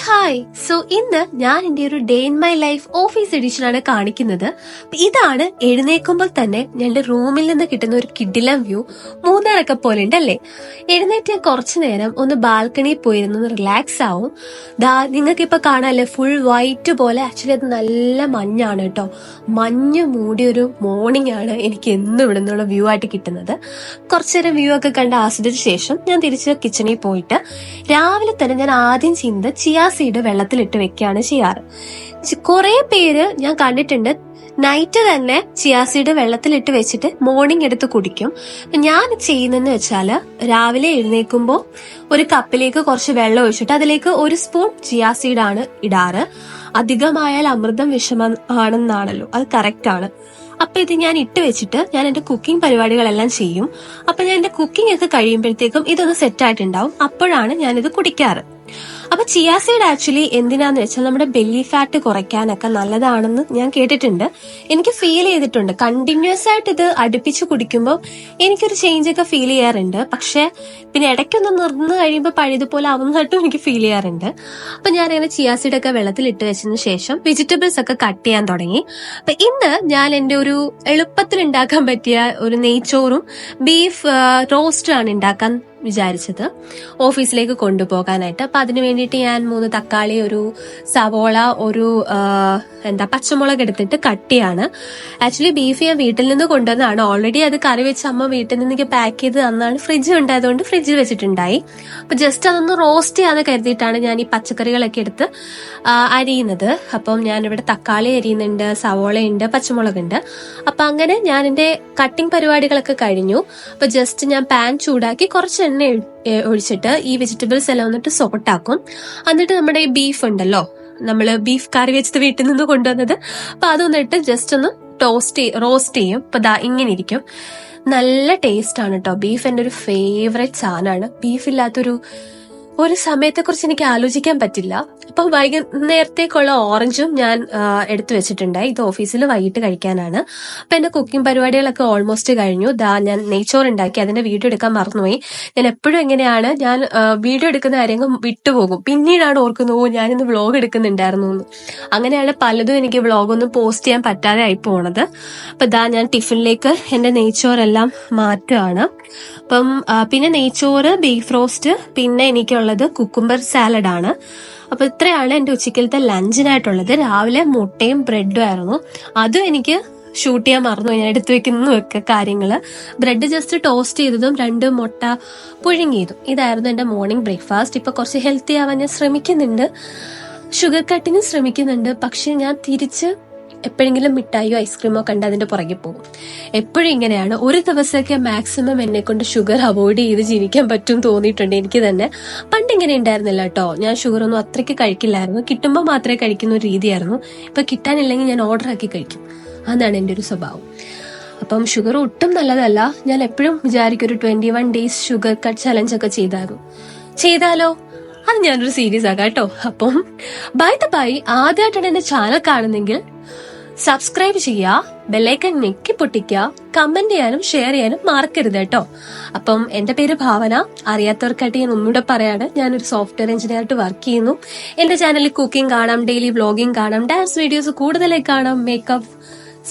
Hi. So ഇന്ന് ഞാൻ എന്റെ ഒരു day in my life office edition ആണ് കാണിക്കുന്നത്. ഇതാണ് എഴുന്നേൽക്കുമ്പോൾ തന്നെ ഞങ്ങളുടെ റൂമിൽ നിന്ന് കിട്ടുന്ന ഒരു കിടിലം വ്യൂ. മൂന്നാറൊക്കെ പോലെ ഉണ്ടല്ലേ. എഴുന്നേറ്റ് കുറച്ചു നേരം ഒന്ന് ബാൽക്കണിയിൽ പോയിരുന്ന് റിലാക്സ് ആവും. നിങ്ങൾക്ക് ഇപ്പൊ കാണാല്ലേ, ഫുൾ വൈറ്റ് പോലെ. ആക്ച്വലി അത് നല്ല മഞ്ഞാണ് കേട്ടോ. മഞ്ഞ് മൂടിയൊരു മോർണിംഗ് ആണ് എനിക്ക് എന്നും ഇവിടെ നിന്നുള്ള വ്യൂ ആയിട്ട് കിട്ടുന്നത്. കുറച്ചു നേരം വ്യൂ ഒക്കെ കണ്ട് ആസ്വദിച്ച ശേഷം ഞാൻ തിരിച്ച് കിച്ചണിൽ പോയിട്ട് രാവിലെ തന്നെ ഞാൻ ആദ്യം ചെയ്യുന്നത് ചിയാ സീഡ് വെള്ളത്തിലിട്ട് വെക്കുകയാണ് ചെയ്യാറ്. കുറെ പേര് ഞാൻ കണ്ടിട്ടുണ്ട് നൈറ്റ് തന്നെ ചിയാ സീഡ് വെള്ളത്തിലിട്ട് വെച്ചിട്ട് മോർണിംഗ് എടുത്ത് കുടിക്കും. ഞാൻ ചെയ്യുന്നതെന്ന് വെച്ചാല് രാവിലെ എഴുന്നേൽക്കുമ്പോൾ ഒരു കപ്പിലേക്ക് കുറച്ച് വെള്ളം ഒഴിച്ചിട്ട് അതിലേക്ക് ഒരു സ്പൂൺ ചിയാ സീഡാണ് ഇടാറ്. അധികമായാൽ അമൃതം വിഷമാണെന്നാണല്ലോ, അത് കറക്റ്റ് ആണ്. അപ്പൊ ഇത് ഞാൻ ഇട്ട് വെച്ചിട്ട് ഞാൻ എന്റെ കുക്കിംഗ് പരിപാടികളെല്ലാം ചെയ്യും. അപ്പൊ ഞാൻ എന്റെ കുക്കിംഗ് ഒക്കെ കഴിയുമ്പോഴത്തേക്കും ഇതൊന്ന് സെറ്റ് ആയിട്ടുണ്ടാവും. അപ്പോഴാണ് ഞാനിത് കുടിക്കാറ്. അപ്പൊ ചിയാ സീഡ് ആക്ച്വലി എന്തിനാന്ന് വെച്ചാൽ നമ്മുടെ ബെല്ലി ഫാറ്റ് കുറയ്ക്കാനൊക്കെ നല്ലതാണെന്ന് ഞാൻ കേട്ടിട്ടുണ്ട്. എനിക്ക് ഫീൽ ചെയ്തിട്ടുണ്ട്. കണ്ടിന്യൂസ് ആയിട്ട് ഇത് അടുപ്പിച്ച് കുടിക്കുമ്പോൾ എനിക്കൊരു ചേഞ്ച് ഒക്കെ ഫീൽ ചെയ്യാറുണ്ട്. പക്ഷെ പിന്നെ ഇടയ്ക്കൊന്ന് നിർന്ന് കഴിയുമ്പോൾ പഴയതുപോലെ ആവുന്നതായിട്ടും എനിക്ക് ഫീൽ ചെയ്യാറുണ്ട്. അപ്പൊ ഞാൻ അങ്ങനെ ചിയാ സീഡ് ഒക്കെ വെള്ളത്തിൽ ഇട്ട് വെച്ചതിന് ശേഷം വെജിറ്റബിൾസ് ഒക്കെ കട്ട് ചെയ്യാൻ തുടങ്ങി. അപ്പൊ ഇന്ന് ഞാൻ എന്റെ ഒരു എളുപ്പത്തിൽ ഉണ്ടാക്കാൻ പറ്റിയ ഒരു നെയ്ച്ചോറും ബീഫ് റോസ്റ്റും ആണ് ഉണ്ടാക്കാൻ വിചാരിച്ചത് ഓഫീസിലേക്ക് കൊണ്ടുപോകാനായിട്ട്. അപ്പൊ അതിനു വേണ്ടിയിട്ട് ഞാൻ 3 തക്കാളി, ഒരു സവോള, ഒരു പച്ചമുളക് എടുത്തിട്ട് കട്ട് ചെയ്യാണ്. ആക്ച്വലി ബീഫ് ഞാൻ വീട്ടിൽ നിന്ന് കൊണ്ടുവന്നതാണ്. ഓൾറെഡി അത് കറി വെച്ച് അമ്മ വീട്ടിൽ നിന്ന് പാക്ക് ചെയ്ത് തന്നാണ്. ഫ്രിഡ്ജ് ഉണ്ടായതുകൊണ്ട് ഫ്രിഡ്ജിൽ വെച്ചിട്ടുണ്ടായി. അപ്പൊ ജസ്റ്റ് അതൊന്ന് റോസ്റ്റ് ചെയ്യാന്ന് കരുതിയിട്ടാണ് ഞാൻ ഈ പച്ചക്കറികളൊക്കെ എടുത്ത് അരിയുന്നത്. അപ്പം ഞാനിവിടെ തക്കാളി അരിയുന്നുണ്ട്, സവോളയുണ്ട്, പച്ചമുളകുണ്ട്. അപ്പൊ അങ്ങനെ ഞാൻ എന്റെ കട്ടിംഗ് പരിപാടികളൊക്കെ കഴിഞ്ഞു. അപ്പൊ ജസ്റ്റ് ഞാൻ പാൻ ചൂടാക്കി കുറച്ച് എണ്ണ ഒഴിച്ചിട്ട് ഈ വെജിറ്റബിൾസ് എല്ലാം വന്നിട്ട് സോട്ടാക്കും. എന്നിട്ട് നമ്മുടെ ഈ ബീഫ് ഉണ്ടല്ലോ, നമ്മള് ബീഫ് കറി വെച്ചത് വീട്ടിൽ നിന്ന് കൊണ്ടുവന്നത്, അപ്പൊ അതൊന്നിട്ട് ജസ്റ്റ് ഒന്ന് റോസ്റ്റ് ചെയ്യും. അപ്പൊ ഇങ്ങനെ ഇരിക്കും. നല്ല ടേസ്റ്റ് ആണ് കേട്ടോ. ബീഫ് എന്റെ ഒരു ഫേവറേറ്റ് സാധനമാണ്. ബീഫ് ഇല്ലാത്തൊരു സമയത്തെ കുറിച്ച് എനിക്ക് ആലോചിക്കാൻ പറ്റില്ല. അപ്പൊ വൈകുന്നേരത്തേക്കുള്ള ഓറഞ്ചും ഞാൻ എടുത്തു വെച്ചിട്ടുണ്ടായി. ഇത് ഓഫീസിൽ വൈകിട്ട് കഴിക്കാനാണ്. അപ്പൊ എന്റെ കുക്കിംഗ് പരിപാടികളൊക്കെ ഓൾമോസ്റ്റ് കഴിഞ്ഞു. ഞാൻ നെയ്ച്ചോറ് ഉണ്ടാക്കി. അതിന്റെ വീഡിയോ എടുക്കാൻ മറന്നുപോയി. ഞാൻ എപ്പോഴും എങ്ങനെയാണ്, ഞാൻ വീഡിയോ എടുക്കുന്ന കാര്യങ്ങൾ വിട്ടുപോകും. പിന്നീടാണ് ഓർക്കുന്നത്, ഞാനിന്ന് വ്ളോഗ് എടുക്കുന്നുണ്ടായിരുന്നു എന്ന്. അങ്ങനെയാണ് പലതും എനിക്ക് വ്ളോഗൊന്നും പോസ്റ്റ് ചെയ്യാൻ പറ്റാതെ ആയി പോണത്. അപ്പൊ ഞാൻ ടിഫിനിലേക്ക് എന്റെ നെയ്ച്ചോറെല്ലാം മാറ്റുകയാണ്. അപ്പം പിന്നെ നെയ്ച്ചോറ്, ബീഫ് റോസ്റ്റ്, പിന്നെ എനിക്കുള്ളത് കുക്കുംബർ സാലഡാണ്. അപ്പൊ ഇത്രയാണ് എന്റെ ഉച്ചക്കലത്തെ ലഞ്ചിനായിട്ടുള്ളത്. രാവിലെ മുട്ടയും ബ്രെഡും ആയിരുന്നു. അതും എനിക്ക് ഷൂട്ട് ചെയ്യാൻ മറന്നു. ഞാൻ എടുത്തു വെക്കുന്നതൊക്കെ കാര്യങ്ങള്. ബ്രെഡ് ജസ്റ്റ് ടോസ്റ്റ് ചെയ്തതും 2 മുട്ട പുഴുങ്ങിയതും ഇതായിരുന്നു എന്റെ മോർണിംഗ് ബ്രേക്ക്ഫാസ്റ്റ്. ഇപ്പൊ കുറച്ച് ഹെൽത്തി ആവാൻ ഞാൻ ശ്രമിക്കുന്നുണ്ട്, ഷുഗർ കട്ടിന് ശ്രമിക്കുന്നുണ്ട്. പക്ഷെ ഞാൻ തിരിച്ച് എപ്പോഴെങ്കിലും മിഠായിയോ ഐസ്ക്രീമോ കണ്ട് അതിന്റെ പുറകെ പോകും. എപ്പോഴും ഇങ്ങനെയാണ്. ഒരു ദിവസമൊക്കെ മാക്സിമം എന്നെ കൊണ്ട് ഷുഗർ അവോയ്ഡ് ചെയ്ത് ജീവിക്കാൻ പറ്റും തോന്നിയിട്ടുണ്ട് എനിക്ക് തന്നെ. പണ്ട് ഇങ്ങനെ ഉണ്ടായിരുന്നില്ല കേട്ടോ. ഞാൻ ഷുഗർ ഒന്നും അത്രയ്ക്ക് കഴിക്കില്ലായിരുന്നു. കിട്ടുമ്പോൾ മാത്രമേ കഴിക്കുന്ന ഒരു രീതിയായിരുന്നു. ഇപ്പൊ കിട്ടാനില്ലെങ്കിൽ ഞാൻ ഓർഡർ ആക്കി കഴിക്കും. അതാണ് എന്റെ ഒരു സ്വഭാവം. അപ്പം ഷുഗർ ഒട്ടും നല്ലതല്ല. ഞാൻ എപ്പോഴും വിചാരിക്കും ഒരു 21 days ഷുഗർ കട്ട് ചലഞ്ച് ഒക്കെ ചെയ്താലോ. അത് ഞാനൊരു സീരീസ് ആകാം കേട്ടോ. അപ്പം ബൈ ആദ്യമായിട്ടാണ് എന്റെ ചാനൽ കാണുന്നെങ്കിൽ സബ്സ്ക്രൈബ് ചെയ്യുക, ബെല്ലൈക്കൺ ഞെക്കി പൊട്ടിക്കുക, കമന്റ് ചെയ്യാനും ഷെയർ ചെയ്യാനും മറക്കരുത് കേട്ടോ. അപ്പം എന്റെ പേര് ഭാവന. അറിയാത്തവർക്കായിട്ട് ഞാൻ ഒന്നുകൂടെ പറയാണ്, ഞാനൊരു സോഫ്റ്റ്വെയർ എഞ്ചിനീയർ ആയിട്ട് വർക്ക് ചെയ്യുന്നു. എന്റെ ചാനലിൽ കുക്കിംഗ് കാണാം, ഡെയിലി വ്ളോഗിംഗ് കാണാം, ഡാൻസ് വീഡിയോസ് കൂടുതലായി കാണാം, മേക്കപ്പ്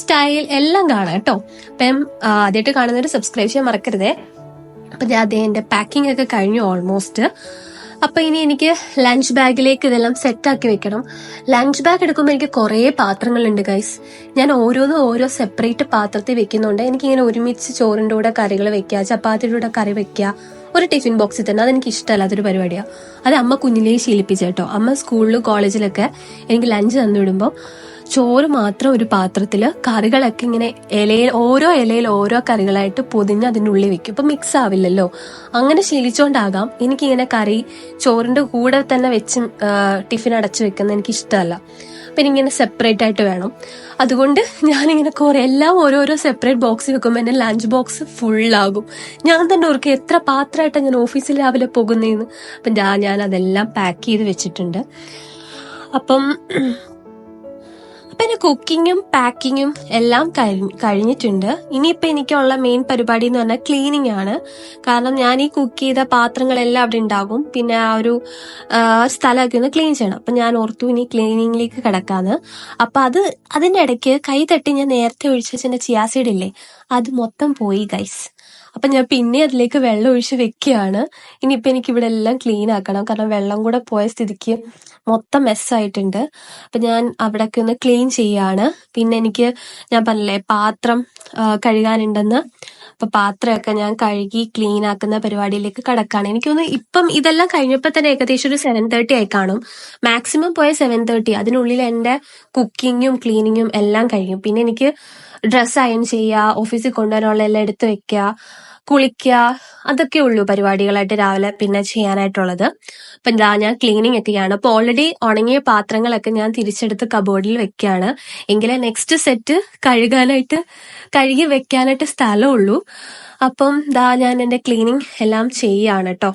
സ്റ്റൈൽ എല്ലാം കാണാം കേട്ടോ. അപ്പം ആദ്യമായിട്ട് കാണുന്നവർ സബ്സ്ക്രൈബ് ചെയ്യാൻ മറക്കരുതേ. അപ്പൊ എന്റെ പാക്കിംഗ് ഒക്കെ കഴിഞ്ഞു ഓൾമോസ്റ്റ്. അപ്പൊ ഇനി എനിക്ക് ലഞ്ച് ബാഗിലേക്ക് ഇതെല്ലാം സെറ്റാക്കി വെക്കണം. ലഞ്ച് ബാഗ് എടുക്കുമ്പോൾ എനിക്ക് കുറെ പാത്രങ്ങളുണ്ട് ഗൈസ്. ഞാൻ ഓരോ സെപ്പറേറ്റ് പാത്രത്തിൽ വെക്കുന്നുണ്ട്. എനിക്കിങ്ങനെ ഒരുമിച്ച് ചോറിന്റെ കൂടെ കറികൾ വെക്കുക, ചപ്പാത്തിയുടെ കൂടെ കറി വെക്കുക ഒരു ടിഫിൻ ബോക്സിൽ തന്നെ. അതെനിക്ക് ഇഷ്ടമല്ല, അതൊരു പരിപാടിയാണ്. അത് അമ്മ കുഞ്ഞിലേ ശീലിപ്പിച്ച കേട്ടോ. അമ്മ സ്കൂളിലും കോളേജിലൊക്കെ എനിക്ക് ലഞ്ച് തന്നിടുമ്പോൾ ചോറ് മാത്രം ഒരു പാത്രത്തില്, കറികളൊക്കെ ഇങ്ങനെ ഓരോ ഇലയിൽ ഓരോ കറികളായിട്ട് പൊതിഞ്ഞ് അതിൻ്റെ ഉള്ളിൽ വെക്കും. ഇപ്പൊ മിക്സ് ആവില്ലല്ലോ. അങ്ങനെ ശീലിച്ചോണ്ടാകാം എനിക്കിങ്ങനെ കറി ചോറിന്റെ കൂടെ തന്നെ വെച്ച് ടിഫിൻ അടച്ചു വെക്കുന്നത് എനിക്ക് ഇഷ്ടമല്ല. പിന്നെ ഇങ്ങനെ സെപ്പറേറ്റ് ആയിട്ട് വേണം. അതുകൊണ്ട് ഞാനിങ്ങനെ എല്ലാം ഓരോരോ സെപ്പറേറ്റ് ബോക്സിൽ വെക്കുമ്പോൾ എന്റെ ലഞ്ച് ബോക്സ് ഫുള്ളാകും. ഞാൻ തന്നെ ഓർക്കും എത്ര പാത്രമായിട്ടാണ് ഞാൻ ഓഫീസിൽ രാവിലെ പോകുന്നതെന്ന്. അപ്പം ഞാൻ അതെല്ലാം പാക്ക് ചെയ്ത് വെച്ചിട്ടുണ്ട്. അപ്പം ഇപ്പൊ എന്റെ കുക്കിങ്ങും പാക്കിങ്ങും എല്ലാം കഴിഞ്ഞിട്ടുണ്ട്. ഇനിയിപ്പൊ എനിക്കുള്ള മെയിൻ പരിപാടി എന്ന് പറഞ്ഞാൽ ക്ലീനിങ് ആണ്. കാരണം ഞാൻ ഈ കുക്ക് ചെയ്ത പാത്രങ്ങളെല്ലാം അവിടെ ഉണ്ടാകും. പിന്നെ ആ ഒരു സ്ഥലമൊക്കെ ഒന്ന് ക്ലീൻ ചെയ്യണം. അപ്പൊ ഞാൻ ഓർത്തു ഇനി ക്ലീനിങ്ങിലേക്ക് കിടക്കാന്ന്. അപ്പൊ അതിന്റെ ഇടയ്ക്ക് കൈ തട്ടി ഞാൻ നേരത്തെ ഒഴിച്ച എന്റെ ചിയാ സീഡ് ഇല്ലേ, അത് മൊത്തം പോയി ഗൈസ്. അപ്പൊ ഞാൻ പിന്നെ അതിലേക്ക് വെള്ളം ഒഴിച്ച് വെക്കുകയാണ്. ഇനിയിപ്പൊ എനിക്ക് ഇവിടെ എല്ലാം ക്ലീൻ ആക്കണം. കാരണം വെള്ളം കൂടെ പോയ സ്ഥിതിക്ക് മൊത്തം മെസ്സായിട്ടുണ്ട്. അപ്പൊ ഞാൻ അവിടൊക്കെ ഒന്ന് ക്ലീൻ ചെയ്യാണ്. പിന്നെ എനിക്ക് ഞാൻ പറഞ്ഞില്ലേ പാത്രം കഴുകാനുണ്ടെന്ന്. അപ്പൊ പാത്രമൊക്കെ ഞാൻ കഴുകി ക്ലീൻ ആക്കുന്ന പരിപാടിയിലേക്ക് കടക്കാണ്. എനിക്കൊന്ന് ഇപ്പം ഇതെല്ലാം കഴിഞ്ഞപ്പോ തന്നെ ഏകദേശം ഒരു 7:30 ആയി കാണും. മാക്സിമം പോയ 7:30. അതിനുള്ളിൽ എന്റെ കുക്കിങ്ങും ക്ലീനിങ്ങും എല്ലാം കഴിയും. പിന്നെ എനിക്ക് ഡ്രസ്സ് അയൺ ചെയ്യുക, ഓഫീസിൽ കൊണ്ടുവരാനുള്ള എല്ലാം എടുത്തു വെക്കുക, കുളിക്കുക, അതൊക്കെ ഉള്ളൂ പരിപാടികളായിട്ട് രാവിലെ പിന്നെ ചെയ്യാനായിട്ടുള്ളത്. അപ്പൊ ഞാൻ ക്ലീനിങ് ഒക്കെയാണ്. അപ്പൊ ഓൾറെഡി ഉണങ്ങിയ പാത്രങ്ങളൊക്കെ ഞാൻ തിരിച്ചെടുത്ത് കബോർഡിൽ വെക്കുകയാണ്. എങ്കിലേ നെക്സ്റ്റ് സെറ്റ് കഴുകി വെക്കാനായിട്ട് സ്ഥലമുള്ളൂ. അപ്പം ഞാൻ എന്റെ ക്ലീനിങ് എല്ലാം ചെയ്യാണ് കേട്ടോ.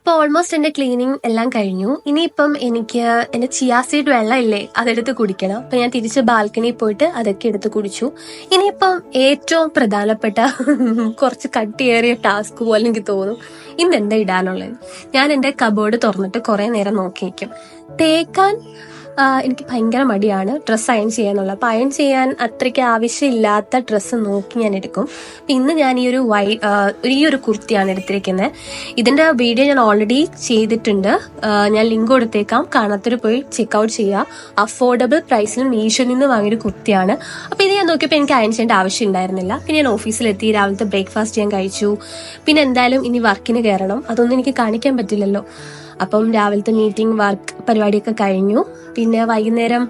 അപ്പൊ ഓൾമോസ്റ്റ് എന്റെ ക്ലീനിങ് എല്ലാം കഴിഞ്ഞു. ഇനിയിപ്പം എനിക്ക് എന്റെ ചിയാ സീഡ് വെള്ളം ഇല്ലേ, അതെടുത്ത് കുടിക്കണം. അപ്പൊ ഞാൻ തിരിച്ച് ബാൽക്കണിയിൽ പോയിട്ട് അതൊക്കെ എടുത്ത് കുടിച്ചു. ഇനിയിപ്പം ഏറ്റവും പ്രധാനപ്പെട്ട കുറച്ച് കട്ടിയേറിയ ടാസ്ക് പോലെ എനിക്ക് തോന്നും, ഇന്ന് എന്താ ഇടാനുള്ളത്. ഞാൻ എന്റെ കബോർഡ് തുറന്നിട്ട് കുറെ നേരം നോക്കി നിൽക്കും. തേക്കാൻ എനിക്ക് ഭയങ്കര മടിയാണ് ഡ്രസ്സ് അയൺ ചെയ്യാന്നുള്ളത്. അപ്പൊ അയൺ ചെയ്യാൻ അത്രയ്ക്ക് ആവശ്യമില്ലാത്ത ഡ്രസ്സ് നോക്കി ഞാൻ എടുക്കും. ഇന്ന് ഞാൻ ഈ ഒരു കുർത്തിയാണ് എടുത്തിരിക്കുന്നത്. ഇതിന്റെ വീഡിയോ ഞാൻ ഓൾറെഡി ചെയ്തിട്ടുണ്ട്. ഞാൻ ലിങ്ക് കൊടുത്തേക്കാം, കാണാത്തൊരു പോയി ചെക്ക്ഔട്ട് ചെയ്യുക. അഫോർഡബിൾ പ്രൈസിൽ മീഷോയിൽ നിന്ന് വാങ്ങിയൊരു കുർത്തിയാണ്. അപ്പൊ ഇത് ഞാൻ നോക്കിയപ്പോൾ എനിക്ക് അയൺ ചെയ്യേണ്ട ആവശ്യം ഉണ്ടായിരുന്നില്ല. പിന്നെ ഞാൻ ഓഫീസിലെത്തി, രാവിലത്തെ ബ്രേക്ക്ഫാസ്റ്റ് ഞാൻ കഴിച്ചു. പിന്നെ എന്തായാലും ഇനി വർക്കിന് കയറണം. അതൊന്നും എനിക്ക് കാണിക്കാൻ പറ്റില്ലല്ലോ. അപ്പം രാവിലത്തെ മീറ്റിംഗ് വർക്ക് പരിപാടിയൊക്കെ കഴിഞ്ഞു. പിന്നെ വൈകുന്നേരം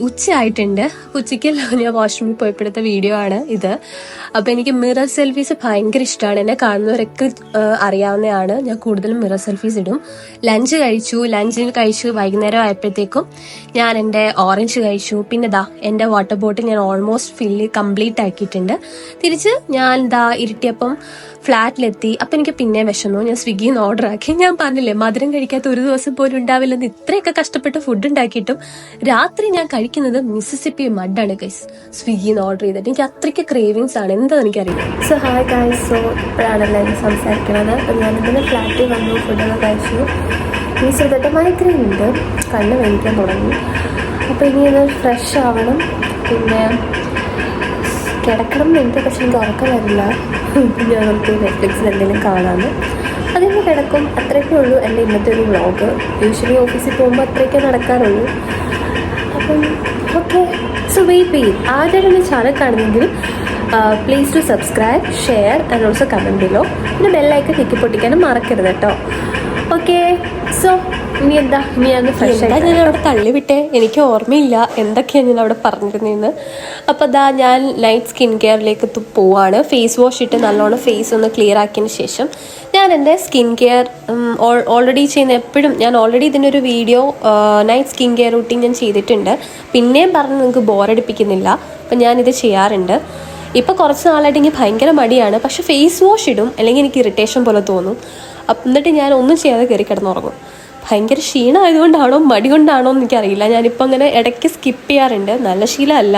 ഉച്ചയായിട്ടുണ്ട്. ഉച്ചയ്ക്ക് ഞാൻ വാഷ്റൂമിൽ പോയപ്പോഴത്തെ വീഡിയോ ആണ് ഇത്. അപ്പൊ എനിക്ക് മിറർ സെൽഫീസ് ഭയങ്കര ഇഷ്ടമാണ്. എന്നെ കാണുന്നവരൊക്കെ അറിയാവുന്നതാണ്, ഞാൻ കൂടുതലും മിറർ സെൽഫീസ് ഇടും. ലഞ്ച് കഴിച്ചു. വൈകുന്നേരം ആയപ്പോഴത്തേക്കും ഞാൻ എൻ്റെ ഓറഞ്ച് കഴിച്ചു. പിന്നെ എൻ്റെ വാട്ടർ ബോട്ടിൽ ഞാൻ ഓൾമോസ്റ്റ് കംപ്ലീറ്റ് ആക്കിയിട്ടുണ്ട്. തിരിച്ച് ഞാൻ ഇരുട്ടിയപ്പം ഫ്ലാറ്റിലെത്തി. അപ്പം എനിക്ക് പിന്നെ വിശന്നു. ഞാൻ സ്വിഗ്ഗിയിൽ നിന്ന് ഓർഡർ ആക്കി. ഞാൻ പറഞ്ഞില്ലേ മധുരം കഴിക്കാത്ത ഒരു ദിവസം പോലും ഉണ്ടാവില്ലെന്ന്. ഇത്രയൊക്കെ കഷ്ടപ്പെട്ട് ഫുഡ് ഉണ്ടാക്കിയിട്ടും രാത്രി ഞാൻ കഴിക്കുന്നത് മിസിസിപ്പി മഡാണ് ഗൈസ്. സ്വിഗ്ഗിയിൽ നിന്ന് ഓർഡർ ചെയ്തിട്ട് എനിക്ക് അത്രയ്ക്ക് ക്രേവിങ്സ് ആണ്, എന്താണെന്ന് എനിക്കറിയില്ല. സോ ഹായ് ഗൈസ്, സോ ഇപ്പോഴാണല്ലോ ഞാൻ സംസാരിക്കുന്നത്. അപ്പം ഞാനിതിന് ഫ്ലാറ്റിൽ വന്നു, ഫുഡൊക്കെ കഴിച്ചു. ഈ ചെറുതായിട്ട് മൈഗ്രെയിൻ ഉണ്ട്, കണ്ണ് വേദിക്കാൻ തുടങ്ങി. അപ്പോൾ ഇനി ഇത് ഫ്രഷ് ആവണം, പിന്നെ കിടക്കണം എന്നുണ്ട്. പക്ഷെ എനിക്ക് ഉറക്കം വരില്ല. ഞാൻ നമുക്ക് നെറ്റ്ഫ്ലിക്സിൽ എന്തെങ്കിലും കാണാമെന്ന് അതിന് കിടക്കും. അത്രയൊക്കെ ഉള്ളൂ എൻ്റെ ഇന്നത്തെ ഒരു വ്ളോഗ്. യൂഷ്വലി ഓഫീസിൽ പോകുമ്പോൾ അത്രയൊക്കെ നടക്കാറുള്ളൂ. അപ്പം ഓക്കെ, സോ വെയിറ്റ് ചെയ്യും. ആദ്യമായിട്ടാണ് ചാനൽ കാണുന്നെങ്കിൽ please to subscribe, share and also comment below. പിന്നെ ബെല്ലൈക്കൺ ഞെക്കി പൊട്ടിക്കാനും മറക്കരുത് കേട്ടോ. ഓക്കെ, സോ ഇനി ഞാൻ ഫ്രഷ് ആയിട്ട് ഞാൻ അവിടെ തള്ളിവിട്ടേ, എനിക്ക് ഓർമ്മയില്ല എന്തൊക്കെയാണ് ഞാൻ അവിടെ പറഞ്ഞിരുന്നതെന്ന്. അപ്പോൾ ഞാൻ നൈറ്റ് സ്കിൻ കെയറിലേക്ക് പോവാണ്. ഫേസ് വാഷ് ഇട്ട് നല്ലോണം ഫേസ് ഒന്ന് ക്ലിയർ ആക്കിയതിന് ശേഷം ഞാൻ എൻ്റെ സ്കിൻ കെയർ ഓൾറെഡി ചെയ്യുന്ന എപ്പോഴും ഞാൻ ഓൾറെഡി ഇതിനൊരു video night skin care routine ഞാൻ ചെയ്തിട്ടുണ്ട്. പിന്നെയും പറഞ്ഞ് നിങ്ങൾക്ക് ബോറടിപ്പിക്കുന്നില്ല. അപ്പം ഞാനിത് ചെയ്യാറുണ്ട്. ഇപ്പോൾ കുറച്ച് നാളായിട്ട് എനിക്ക് ഭയങ്കര മടിയാണ്. പക്ഷെ ഫേസ് വാഷ് ഇടും, അല്ലെങ്കിൽ എനിക്ക് ഇറിറ്റേഷൻ പോലെ തോന്നും. എന്നിട്ട് ഞാൻ ഒന്നും ചെയ്യാതെ കയറി കിടന്നുറങ്ങും. ഭയങ്കര ക്ഷീണമായതുകൊണ്ടാണോ മടി കൊണ്ടാണോ എന്ന് എനിക്കറിയില്ല. ഞാനിപ്പോൾ അങ്ങനെ ഇടയ്ക്ക് സ്കിപ്പ് ചെയ്യാറുണ്ട്. നല്ല ശീലമല്ല,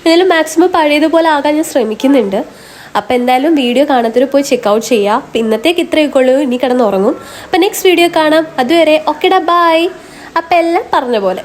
എന്നാലും മാക്സിമം പഴയതുപോലെ ആകാൻ ഞാൻ ശ്രമിക്കുന്നുണ്ട്. അപ്പോൾ എന്തായാലും വീഡിയോ കാണാത്തൊരു പോയി ചെക്കൗട്ട് ചെയ്യുക. അപ്പം ഇന്നത്തേക്ക് ഇത്രയൊക്കെ ഉള്ളൂ, ഇനി കിടന്നുറങ്ങും. അപ്പം നെക്സ്റ്റ് വീഡിയോ കാണാം. അതുവരെ ഓക്കെടാ, ബൈ. അപ്പം എല്ലാം പറഞ്ഞ പോലെ.